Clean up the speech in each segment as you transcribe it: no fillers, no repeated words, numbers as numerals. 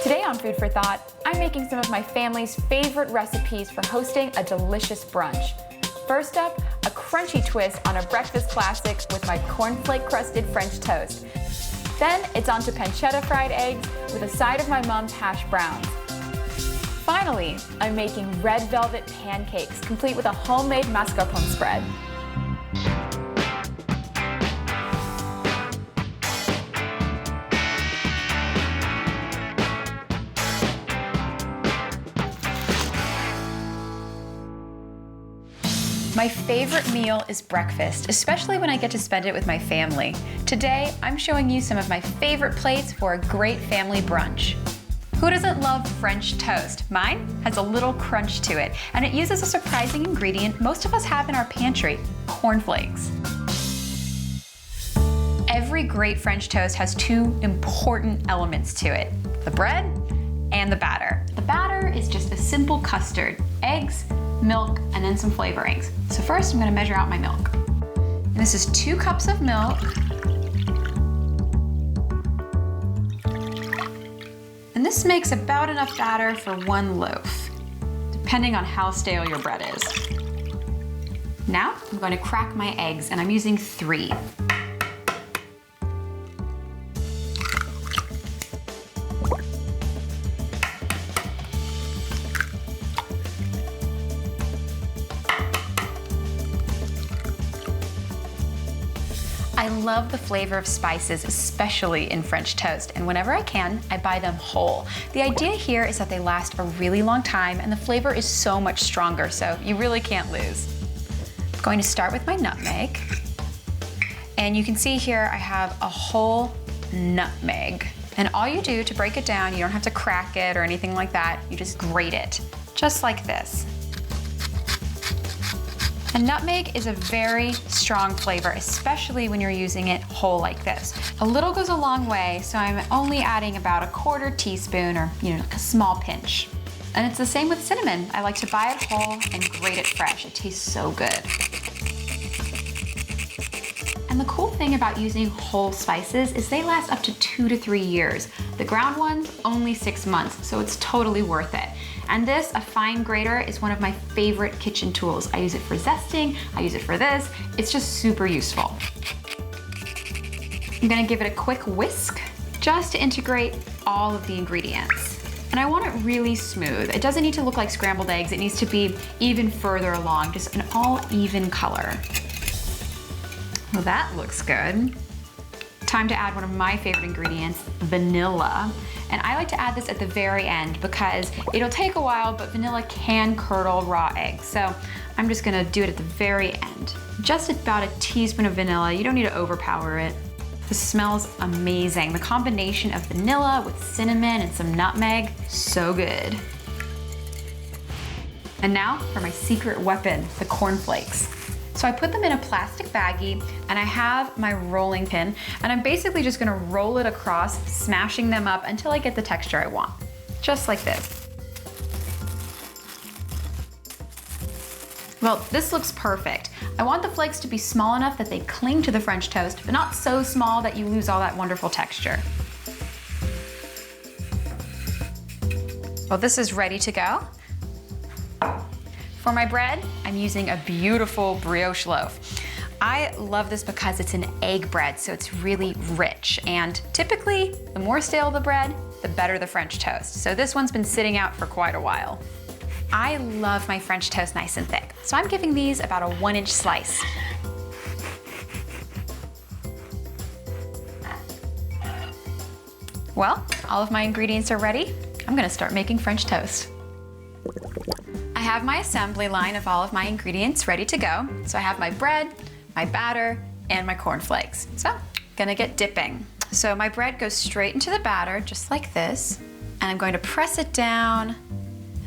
Today on Food for Thought, I'm making some of my family's favorite recipes for hosting a delicious brunch. First up, a crunchy twist on a breakfast classic with my cornflake-crusted French toast. Then it's on to pancetta-fried eggs with a side of my mom's hash browns. Finally, I'm making red velvet pancakes, complete with a homemade mascarpone spread. My favorite meal is breakfast, especially when I get to spend it with my family. Today, I'm showing you some of my favorite plates for a great family brunch. Who doesn't love French toast? Mine has a little crunch to it, and it uses a surprising ingredient most of us have in our pantry, cornflakes. Every great French toast has two important elements to it, the bread and the batter. The batter is just a simple custard, eggs, milk, and then some flavorings. So first I'm gonna measure out my milk. And this is 2 cups of milk. And this makes about enough batter for 1 loaf, depending on how stale your bread is. Now I'm going to crack my eggs, and I'm using 3. I love the flavor of spices, especially in French toast, and whenever I can, I buy them whole. The idea here is that they last a really long time and the flavor is so much stronger, so you really can't lose. I'm going to start with my nutmeg, and you can see here I have a whole nutmeg. And all you do to break it down, you don't have to crack it or anything like that, you just grate it, just like this. And nutmeg is a very strong flavor, especially when you're using it whole like this. A little goes a long way, so I'm only adding about 1/4 teaspoon or like a small pinch. And it's the same with cinnamon. I like to buy it whole and grate it fresh. It tastes so good. And the cool thing about using whole spices is they last up to 2 to 3 years. The ground ones, only 6 months, so it's totally worth it. And this, a fine grater, is one of my favorite kitchen tools. I use it for zesting, I use it for this. It's just super useful. I'm gonna give it a quick whisk just to integrate all of the ingredients. And I want it really smooth. It doesn't need to look like scrambled eggs. It needs to be even further along, just an all even color. Well, that looks good. Time to add one of my favorite ingredients, vanilla. And I like to add this at the very end because it'll take a while, but vanilla can curdle raw eggs. So I'm just gonna do it at the very end. Just about a teaspoon of vanilla. You don't need to overpower it. The smells amazing. The combination of vanilla with cinnamon and some nutmeg, so good. And now for my secret weapon, the cornflakes. So I put them in a plastic baggie, and I have my rolling pin, and I'm basically just gonna roll it across, smashing them up until I get the texture I want. Just like this. Well, this looks perfect. I want the flakes to be small enough that they cling to the French toast, but not so small that you lose all that wonderful texture. Well, this is ready to go. For my bread, I'm using a beautiful brioche loaf. I love this because it's an egg bread, so it's really rich. And typically, the more stale the bread, the better the French toast. So this one's been sitting out for quite a while. I love my French toast nice and thick, so I'm giving these about a 1-inch slice. Well, all of my ingredients are ready. I'm gonna start making French toast. I have my assembly line of all of my ingredients ready to go. So I have my bread, my batter, and my cornflakes. So, gonna get dipping. So my bread goes straight into the batter, just like this. And I'm going to press it down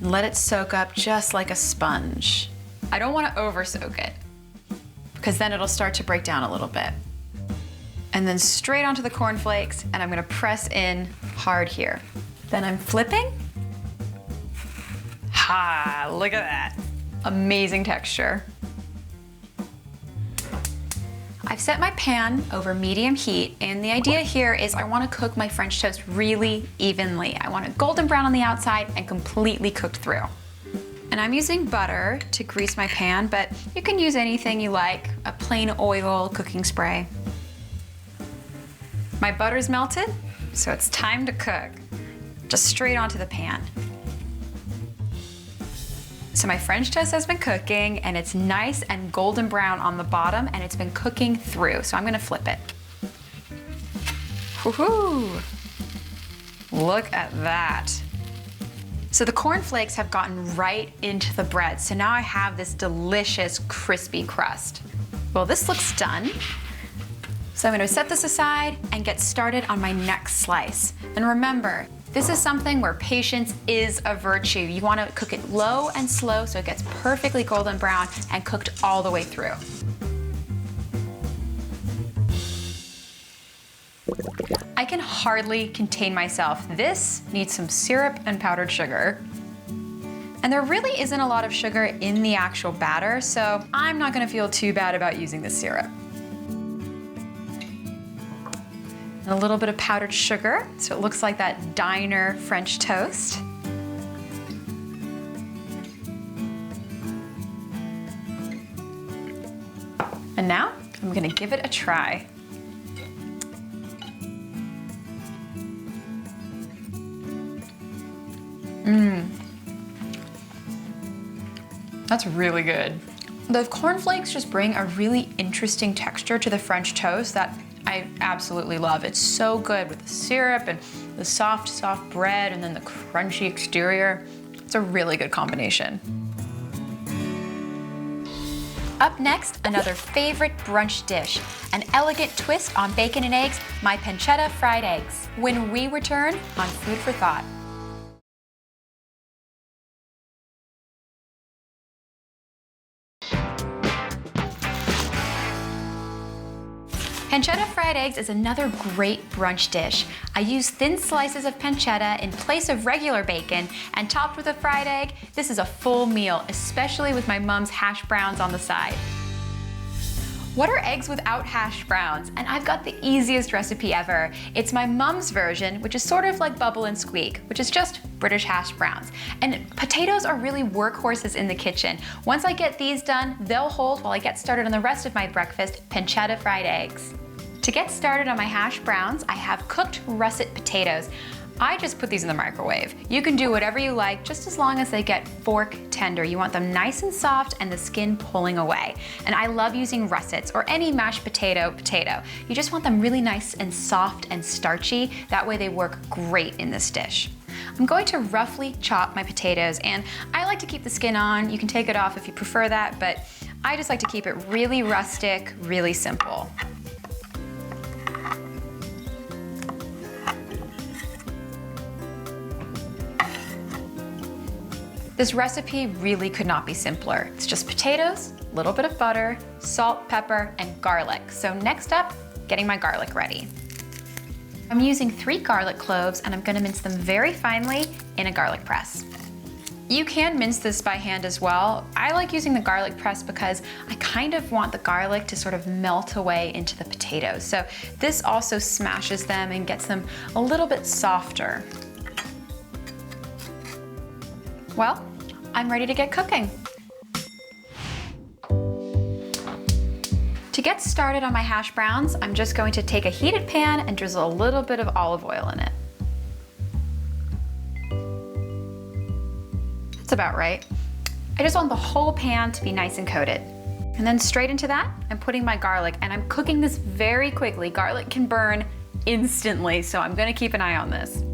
and let it soak up just like a sponge. I don't wanna over soak it because then it'll start to break down a little bit. And then straight onto the cornflakes, and I'm gonna press in hard here. Then I'm flipping. Ha, look at that. Amazing texture. I've set my pan over medium heat, and the idea here is I want to cook my French toast really evenly. I want it golden brown on the outside and completely cooked through. And I'm using butter to grease my pan, but you can use anything you like, a plain oil cooking spray. My butter's melted, so it's time to cook. Just straight onto the pan. So my French toast has been cooking, and it's nice and golden brown on the bottom, and it's been cooking through. So I'm gonna flip it. Woohoo! Look at that. So the cornflakes have gotten right into the bread. So now I have this delicious crispy crust. Well, this looks done. So I'm gonna set this aside and get started on my next slice. And remember, this is something where patience is a virtue. You wanna cook it low and slow so it gets perfectly golden brown and cooked all the way through. I can hardly contain myself. This needs some syrup and powdered sugar. And there really isn't a lot of sugar in the actual batter, so I'm not gonna feel too bad about using the syrup. And a little bit of powdered sugar, so it looks like that diner French toast. And now I'm gonna give it a try. That's really good. The cornflakes just bring a really interesting texture to the French toast that I absolutely love. It's so good with the syrup and the soft bread and then the crunchy exterior. It's a really good combination. Up next, another favorite brunch dish, an elegant twist on bacon and eggs, my pancetta-fried eggs. When we return on Food for Thought. Pancetta-fried eggs is another great brunch dish. I use thin slices of pancetta in place of regular bacon, and topped with a fried egg, this is a full meal, especially with my mom's hash browns on the side. What are eggs without hash browns? And I've got the easiest recipe ever. It's my mom's version, which is sort of like Bubble and Squeak, which is just British hash browns. And potatoes are really workhorses in the kitchen. Once I get these done, they'll hold while I get started on the rest of my breakfast, pancetta-fried eggs. To get started on my hash browns, I have cooked russet potatoes. I just put these in the microwave. You can do whatever you like, just as long as they get fork tender. You want them nice and soft and the skin pulling away. And I love using russets or any mashed potato. You just want them really nice and soft and starchy. That way they work great in this dish. I'm going to roughly chop my potatoes, and I like to keep the skin on. You can take it off if you prefer that, but I just like to keep it really rustic, really simple. This recipe really could not be simpler. It's just potatoes, a little bit of butter, salt, pepper, and garlic. So next up, getting my garlic ready. I'm using 3 garlic cloves, and I'm gonna mince them very finely in a garlic press. You can mince this by hand as well. I like using the garlic press because I kind of want the garlic to sort of melt away into the potatoes. So this also smashes them and gets them a little bit softer. Well, I'm ready to get cooking. To get started on my hash browns, I'm just going to take a heated pan and drizzle a little bit of olive oil in it. That's about right. I just want the whole pan to be nice and coated. And then straight into that, I'm putting my garlic, and I'm cooking this very quickly. Garlic can burn instantly, so I'm gonna keep an eye on this.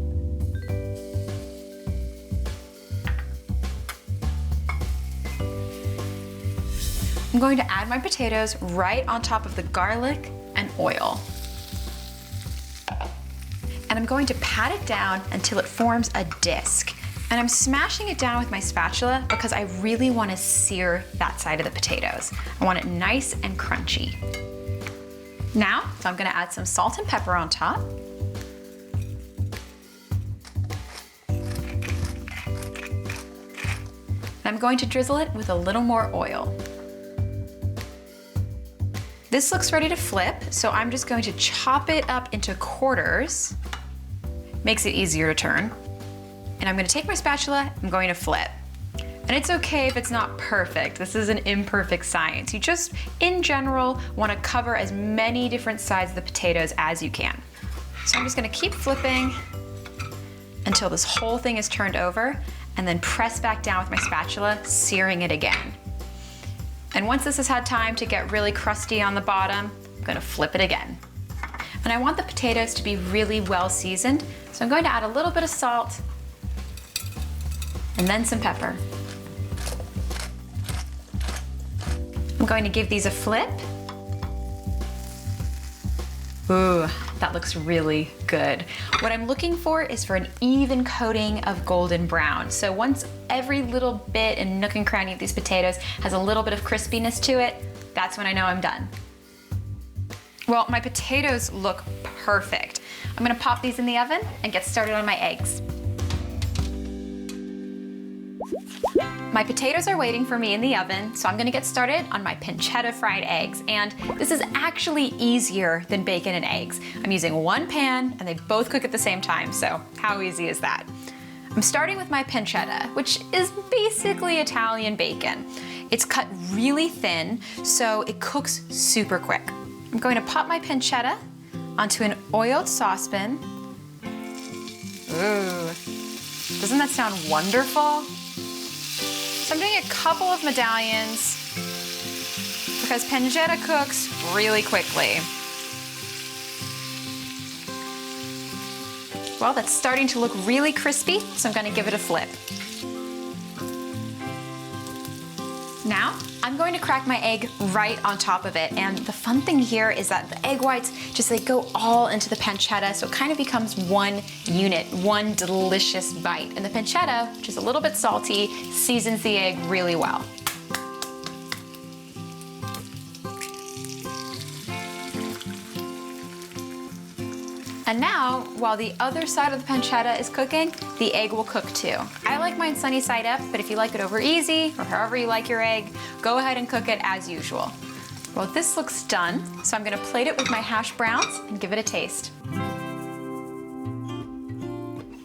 I'm going to add my potatoes right on top of the garlic and oil. And I'm going to pat it down until it forms a disc. And I'm smashing it down with my spatula because I really want to sear that side of the potatoes. I want it nice and crunchy. Now, so I'm going to add some salt and pepper on top. And I'm going to drizzle it with a little more oil. This looks ready to flip, so I'm just going to chop it up into quarters. Makes it easier to turn. And I'm gonna take my spatula, I'm going to flip. And it's okay if it's not perfect. This is an imperfect science. You just, in general, wanna cover as many different sides of the potatoes as you can. So I'm just gonna keep flipping until this whole thing is turned over, and then press back down with my spatula, searing it again. And once this has had time to get really crusty on the bottom, I'm gonna flip it again. And I want the potatoes to be really well seasoned, so I'm going to add a little bit of salt and then some pepper. I'm going to give these a flip. Ooh, that looks really good. What I'm looking for is for an even coating of golden brown. So once every little bit and nook and cranny of these potatoes has a little bit of crispiness to it, that's when I know I'm done. Well, my potatoes look perfect. I'm gonna pop these in the oven and get started on my eggs. My potatoes are waiting for me in the oven, so I'm gonna get started on my pancetta-fried eggs. And this is actually easier than bacon and eggs. I'm using one pan and they both cook at the same time, so how easy is that? I'm starting with my pancetta, which is basically Italian bacon. It's cut really thin, so it cooks super quick. I'm going to pop my pancetta onto an oiled saucepan. Ooh, doesn't that sound wonderful? So I'm doing a couple of medallions because pancetta cooks really quickly. Well, that's starting to look really crispy, so I'm gonna give it a flip. Now, I'm going to crack my egg right on top of it, and the fun thing here is that the egg whites just they go all into the pancetta, so it kind of becomes one unit, one delicious bite. And the pancetta, which is a little bit salty, seasons the egg really well. And now, while the other side of the pancetta is cooking, the egg will cook too. I like mine sunny side up, but if you like it over easy, or however you like your egg, go ahead and cook it as usual. Well, this looks done, so I'm gonna plate it with my hash browns and give it a taste.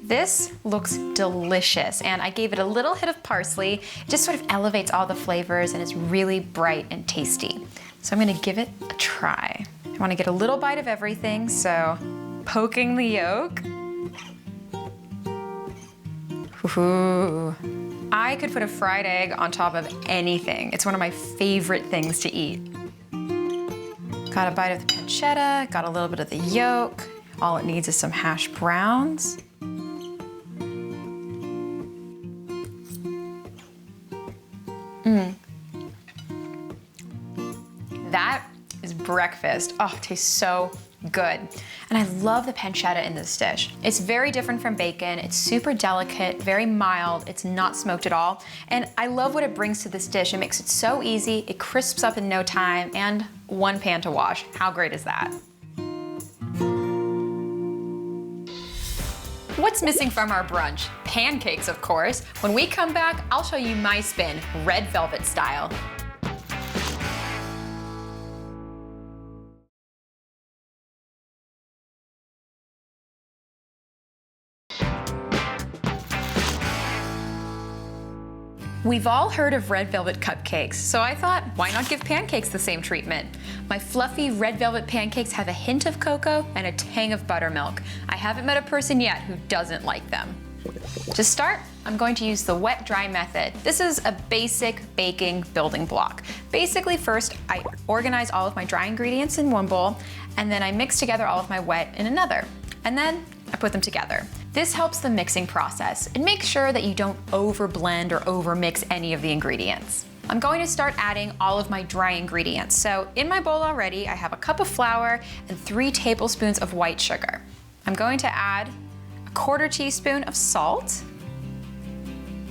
This looks delicious, and I gave it a little hit of parsley. It just sort of elevates all the flavors, and it's really bright and tasty. So I'm gonna give it a try. I wanna get a little bite of everything, so poking the yolk. Ooh. I could put a fried egg on top of anything. It's one of my favorite things to eat. Got a bite of the pancetta, got a little bit of the yolk. All it needs is some hash browns. That is breakfast. Oh, it tastes so good. And I love the pancetta in this dish. It's very different from bacon. It's super delicate, very mild. It's not smoked at all. And I love what it brings to this dish. It makes it so easy. It crisps up in no time, and one pan to wash. How great is that? What's missing from our brunch? Pancakes, of course. When we come back, I'll show you my spin, red velvet style. We've all heard of red velvet cupcakes, so I thought, why not give pancakes the same treatment? My fluffy red velvet pancakes have a hint of cocoa and a tang of buttermilk. I haven't met a person yet who doesn't like them. To start, I'm going to use the wet-dry method. This is a basic baking building block. Basically, first, I organize all of my dry ingredients in one bowl, and then I mix together all of my wet in another. And then I put them together. This helps the mixing process and makes sure that you don't overblend or overmix any of the ingredients. I'm going to start adding all of my dry ingredients. So in my bowl already, I have a cup of flour and 3 tablespoons of white sugar. I'm going to add a 1/4 teaspoon of salt,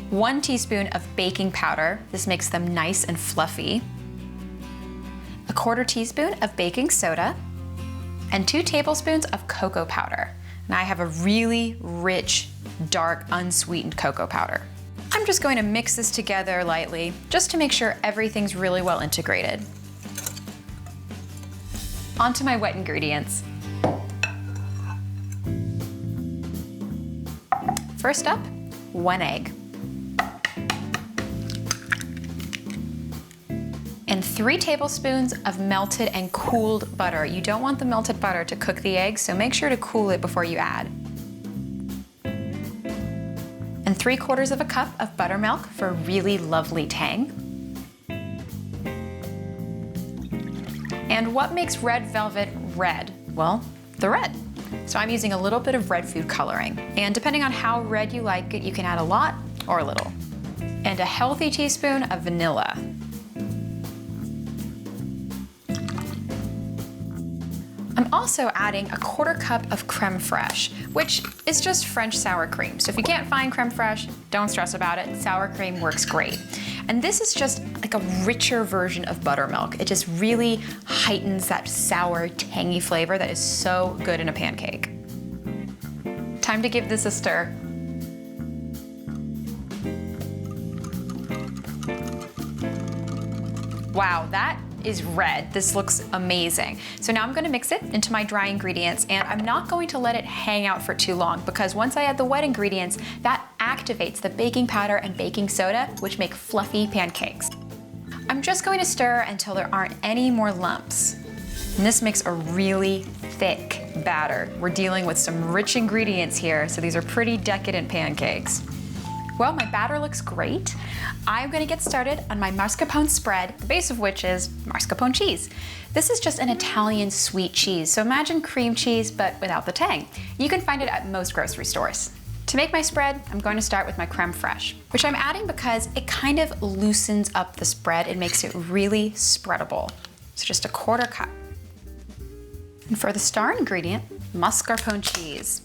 1 teaspoon of baking powder. This makes them nice and fluffy. A 1/4 teaspoon of baking soda, and 2 tablespoons of cocoa powder. And I have a really rich, dark, unsweetened cocoa powder. I'm just going to mix this together lightly, just to make sure everything's really well integrated. Onto my wet ingredients. First up, 1 egg. And 3 tablespoons of melted and cooled butter. You don't want the melted butter to cook the eggs, so make sure to cool it before you add. And 3/4 cup of buttermilk for a really lovely tang. And what makes red velvet red? Well, the red. So I'm using a little bit of red food coloring. And depending on how red you like it, you can add a lot or a little. And a healthy teaspoon of vanilla. I'm also adding a 1/4 cup of creme fraiche, which is just French sour cream. So if you can't find creme fraiche, don't stress about it. Sour cream works great. And this is just like a richer version of buttermilk. It just really heightens that sour, tangy flavor that is so good in a pancake. Time to give this a stir. Wow, that is red. This looks amazing. So now I'm gonna mix it into my dry ingredients, and I'm not going to let it hang out for too long because once I add the wet ingredients, that activates the baking powder and baking soda, which make fluffy pancakes. I'm just going to stir until there aren't any more lumps. And this makes a really thick batter. We're dealing with some rich ingredients here, so these are pretty decadent pancakes. Well, my batter looks great. I'm gonna get started on my mascarpone spread, the base of which is mascarpone cheese. This is just an Italian sweet cheese, so imagine cream cheese but without the tang. You can find it at most grocery stores. To make my spread, I'm going to start with my creme fraiche, which I'm adding because it kind of loosens up the spread and makes it really spreadable. So just a 1/4 cup. And for the star ingredient, mascarpone cheese.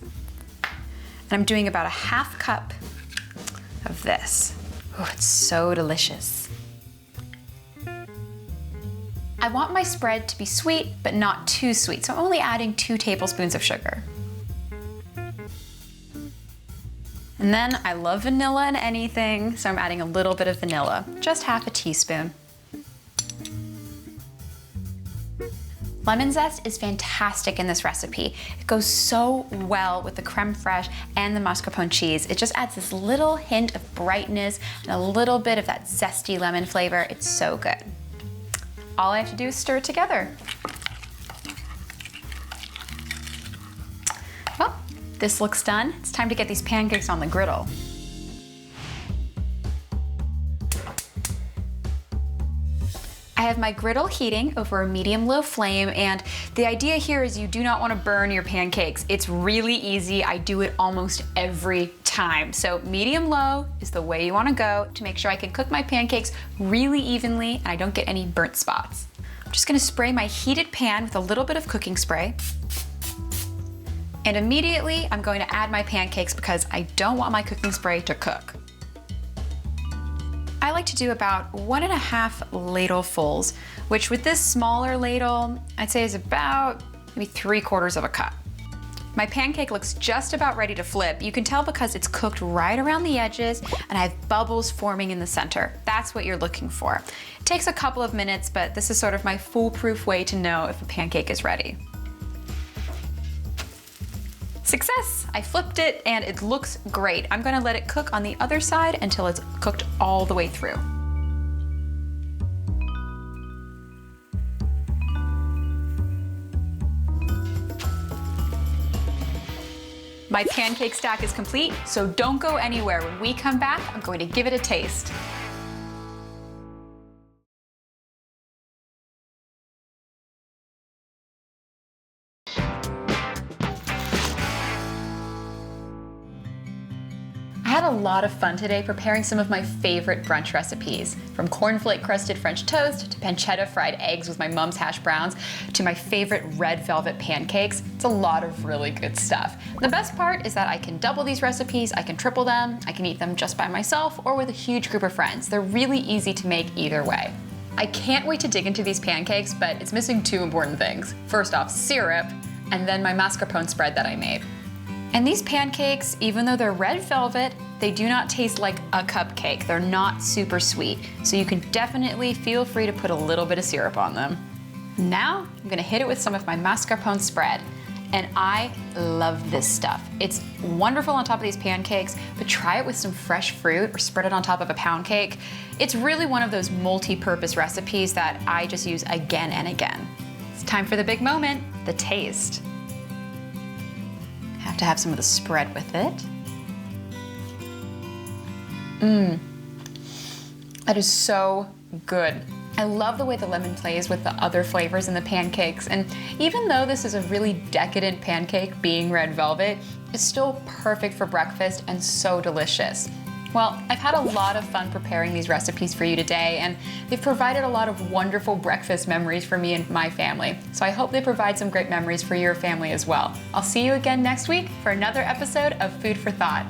And I'm doing about a 1/2 cup of this. Oh, it's so delicious. I want my spread to be sweet, but not too sweet, so I'm only adding 2 tablespoons of sugar. And then I love vanilla in anything, so I'm adding a little bit of vanilla, just 1/2 teaspoon. Lemon zest is fantastic in this recipe. It goes so well with the creme fraiche and the mascarpone cheese. It just adds this little hint of brightness and a little bit of that zesty lemon flavor. It's so good. All I have to do is stir it together. Well, this looks done. It's time to get these pancakes on the griddle. I have my griddle heating over a medium-low flame, and the idea here is you do not want to burn your pancakes. It's really easy. I do it almost every time. So medium-low is the way you want to go to make sure I can cook my pancakes really evenly and I don't get any burnt spots. I'm just going to spray my heated pan with a little bit of cooking spray. And immediately I'm going to add my pancakes because I don't want my cooking spray to cook. I like to do about 1.5 ladlefuls, which with this smaller ladle, I'd say is about maybe 3/4 cup. My pancake looks just about ready to flip. You can tell because it's cooked right around the edges and I have bubbles forming in the center. That's what you're looking for. It takes a couple of minutes, but this is sort of my foolproof way to know if a pancake is ready. Success! I flipped it and it looks great. I'm gonna let it cook on the other side until it's cooked all the way through. My pancake stack is complete, so don't go anywhere. When we come back, I'm going to give it a taste. I had a lot of fun today preparing some of my favorite brunch recipes, from cornflake-crusted French toast to pancetta-fried eggs with my mom's hash browns to my favorite red velvet pancakes. It's a lot of really good stuff. The best part is that I can double these recipes, I can triple them, I can eat them just by myself or with a huge group of friends. They're really easy to make either way. I can't wait to dig into these pancakes, but it's missing 2 important things. First off, syrup, and then my mascarpone spread that I made. And these pancakes, even though they're red velvet, they do not taste like a cupcake. They're not super sweet, so you can definitely feel free to put a little bit of syrup on them. Now I'm gonna hit it with some of my mascarpone spread. And I love this stuff. It's wonderful on top of these pancakes, but try it with some fresh fruit or spread it on top of a pound cake. It's really one of those multi-purpose recipes that I just use again and again. It's time for the big moment, the taste. Have to have some of the spread with it. That is so good. I love the way the lemon plays with the other flavors in the pancakes, and even though this is a really decadent pancake being red velvet, it's still perfect for breakfast and so delicious. Well, I've had a lot of fun preparing these recipes for you today, and they've provided a lot of wonderful breakfast memories for me and my family. So I hope they provide some great memories for your family as well. I'll see you again next week for another episode of Food for Thought.